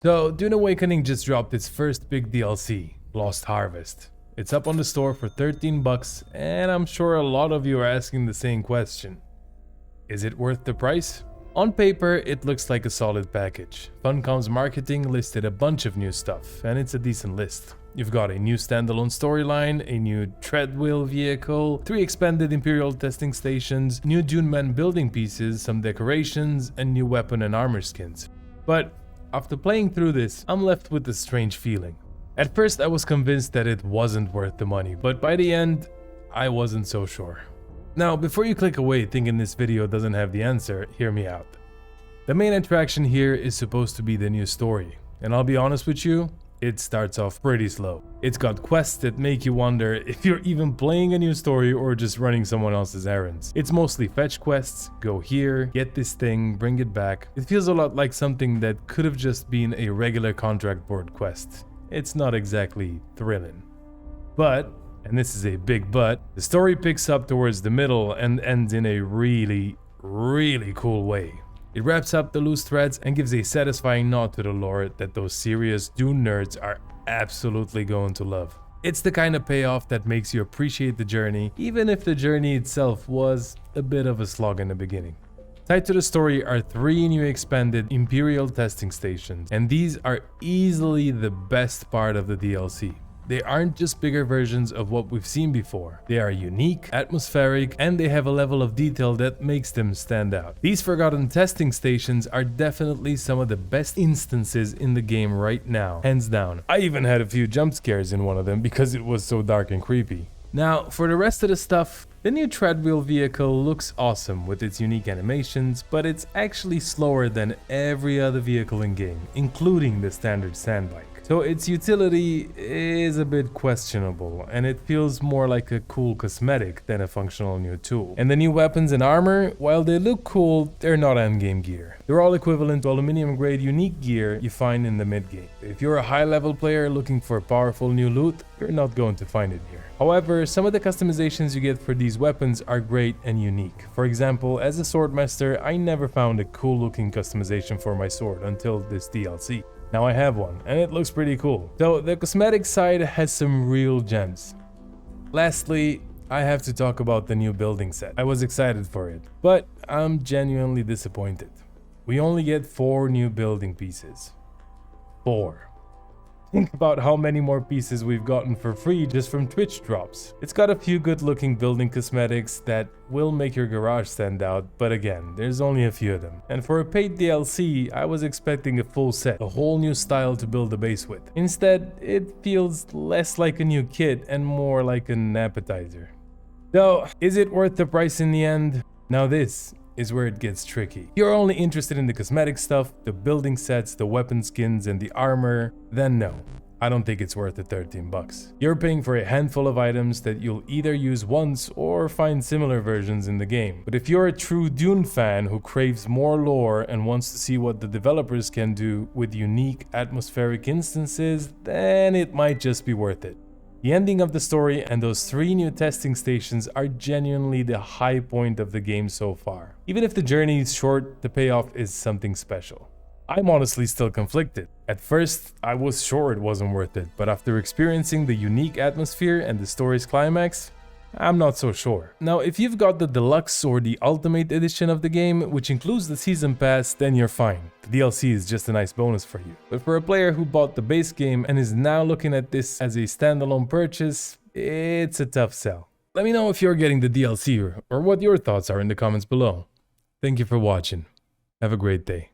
So, Dune Awakening just dropped its first big DLC, Lost Harvest. It's up on the store for 13 bucks, and I'm sure a lot of you are asking the same question. Is it worth the price? On paper, it looks like a solid package. Funcom's marketing listed a bunch of new stuff, and it's a decent list. You've got a new standalone storyline, a new Treadwheel vehicle, 3 expanded Imperial Testing Stations, new Dune Man building pieces, some decorations, and new weapon and armor skins. But after playing through this, I'm left with a strange feeling. At first I was convinced that it wasn't worth the money, but by the end, I wasn't so sure. Now, before you click away thinking this video doesn't have the answer, hear me out. The main attraction here is supposed to be the new story, and I'll be honest with you, it starts off pretty slow. It's got quests that make you wonder if you're even playing a new story or just running someone else's errands. It's mostly fetch quests, go here, get this thing, bring it back. It feels a lot like something that could have just been a regular contract board quest. It's not exactly thrilling. But, and this is a big but, the story picks up towards the middle and ends in a really cool way. It wraps up the loose threads and gives a satisfying nod to the lore that those serious Dune nerds are absolutely going to love. It's the kind of payoff that makes you appreciate the journey, even if the journey itself was a bit of a slog in the beginning. Tied to the story are 3 new expanded Imperial Testing Stations, and these are easily the best part of the DLC. They aren't just bigger versions of what we've seen before. They are unique, atmospheric, and they have a level of detail that makes them stand out. These forgotten testing stations are definitely some of the best instances in the game right now, hands down. I even had a few jump scares in one of them because it was so dark and creepy. Now, for the rest of the stuff, the new Treadwheel vehicle looks awesome with its unique animations, but it's actually slower than every other vehicle in game, including the standard sandbike. So its utility is a bit questionable, and it feels more like a cool cosmetic than a functional new tool. And the new weapons and armor, while they look cool, they're not endgame gear. They're all equivalent to aluminum grade unique gear you find in the mid-game. If you're a high level player looking for powerful new loot, you're not going to find it here. However, some of the customizations you get for these weapons are great and unique. For example, as a swordmaster, I never found a cool looking customization for my sword until this DLC. Now I have one, and it looks pretty cool. So the cosmetic side has some real gems. Lastly, I have to talk about the new building set. I was excited for it, but I'm genuinely disappointed. We only get 4 new building pieces. 4. Think about how many more pieces we've gotten for free just from Twitch drops. It's got a few good looking building cosmetics that will make your garage stand out, but again, there's only a few of them. And for a paid DLC, I was expecting a full set, a whole new style to build a base with. Instead, it feels less like a new kit and more like an appetizer. So, is it worth the price in the end? Now this is where it gets tricky. If you're only interested in the cosmetic stuff, the building sets, the weapon skins, and the armor, then no. I don't think it's worth the 13 bucks. You're paying for a handful of items that you'll either use once or find similar versions in the game. But if you're a true Dune fan who craves more lore and wants to see what the developers can do with unique atmospheric instances, then it might just be worth it. The ending of the story and those 3 new testing stations are genuinely the high point of the game so far. Even if the journey is short, the payoff is something special. I'm honestly still conflicted. At first, I was sure it wasn't worth it, but after experiencing the unique atmosphere and the story's climax, I'm not so sure. Now, if you've got the deluxe or the ultimate edition of the game, which includes the season pass, then you're fine. The DLC is just a nice bonus for you. But for a player who bought the base game and is now looking at this as a standalone purchase, it's a tough sell. Let me know if you're getting the DLC or what your thoughts are in the comments below. Thank you for watching. Have a great day.